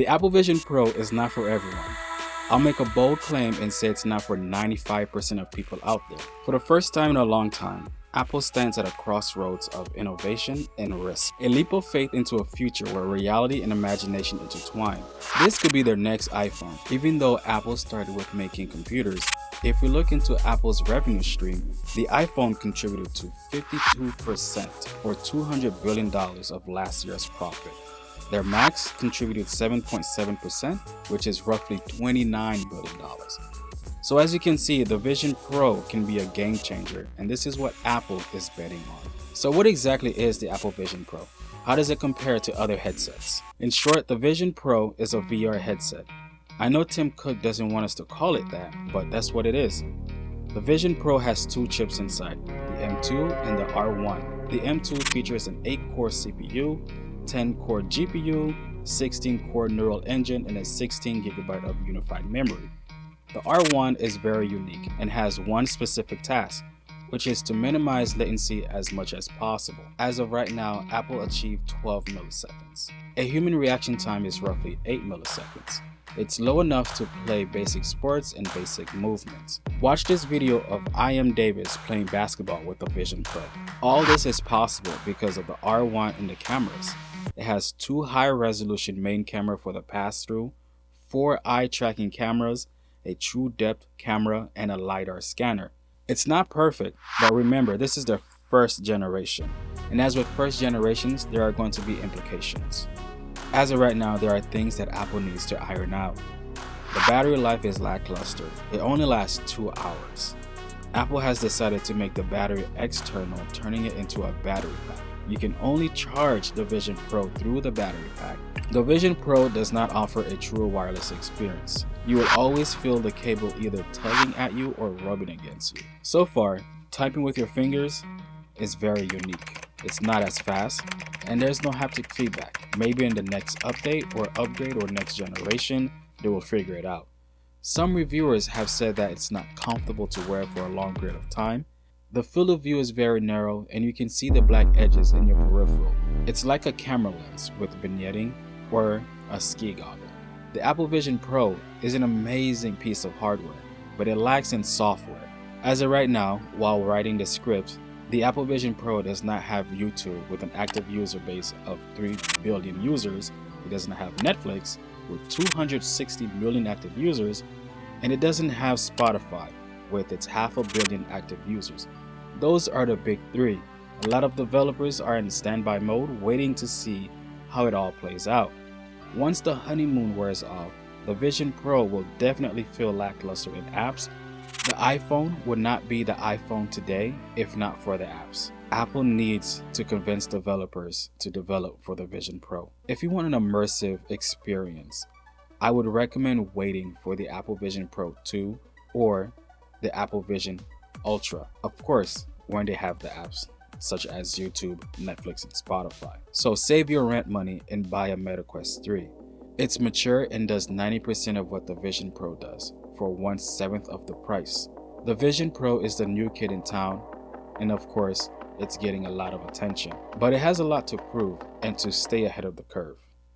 The Apple Vision Pro is not for everyone. I'll make a bold claim and say it's not for 95% of people out there. For the first time in a long time, Apple stands at a crossroads of innovation and risk. A leap of faith into a future where reality and imagination intertwine. This could be their next iPhone. Even though Apple started with making computers, if we look into Apple's revenue stream, the iPhone contributed to 52% or $200 billion of last year's profit. Their Macs contributed 7.7%, which is roughly $29 billion. So as you can see, the Vision Pro can be a game changer, and this is what Apple is betting on. So what exactly is the Apple Vision Pro? How does it compare to other headsets? In short, the Vision Pro is a VR headset. I know Tim Cook doesn't want us to call it that, but that's what it is. The Vision Pro has two chips inside, the M2 and the R1. The M2 features an 8-core CPU, 10-core GPU, 16-core neural engine, and a 16GB of unified memory. The R1 is very unique and has one specific task, which is to minimize latency as much as possible. As of right now, Apple achieved 12 milliseconds. A human reaction time is roughly 8 milliseconds. It's low enough to play basic sports and basic movements. Watch this video of I.M. Davis playing basketball with the Vision Pro. All this is possible because of the R1 and the cameras. It has two high-resolution main camera for the pass-through, 4 eye-tracking cameras, a true depth camera, and a LiDAR scanner. It's not perfect, but remember, this is their first generation. And as with first generations, there are going to be implications. As of right now, there are things that Apple needs to iron out. The battery life is lackluster. It only lasts 2 hours. Apple has decided to make the battery external, turning it into a battery pack. You can only charge the Vision Pro through the battery pack. The Vision Pro does not offer a true wireless experience. You will always feel the cable either tugging at you or rubbing against you. So far, typing with your fingers is very unique. It's not as fast, and there's no haptic feedback. Maybe in the next update or upgrade or next generation, they will figure it out. Some reviewers have said that it's not comfortable to wear for a long period of time. The field of view is very narrow, and you can see the black edges in your peripheral. It's like a camera lens with vignetting or a ski goggle. The Apple Vision Pro is an amazing piece of hardware, but it lacks in software. As of right now, while writing the script, the Apple Vision Pro does not have YouTube with an active user base of 3 billion users. It doesn't have Netflix with 260 million active users, and it doesn't have Spotify with its 500 million active users. Those are the big three. A lot of developers are in standby mode waiting to see how it all plays out. Once the honeymoon wears off, the Vision Pro will definitely feel lackluster in apps. The iPhone would not be the iPhone today if not for the apps. Apple needs to convince developers to develop for the Vision Pro. If you want an immersive experience, I would recommend waiting for the Apple Vision Pro 2 or the Apple Vision Ultra. Of course, when they have the apps such as YouTube, Netflix, and Spotify. So save your rent money and buy a Meta Quest 3. It's mature and does 90% of what the Vision Pro does for 1/7 of the price. The Vision Pro is the new kid in town, and of course, it's getting a lot of attention. But it has a lot to prove and to stay ahead of the curve.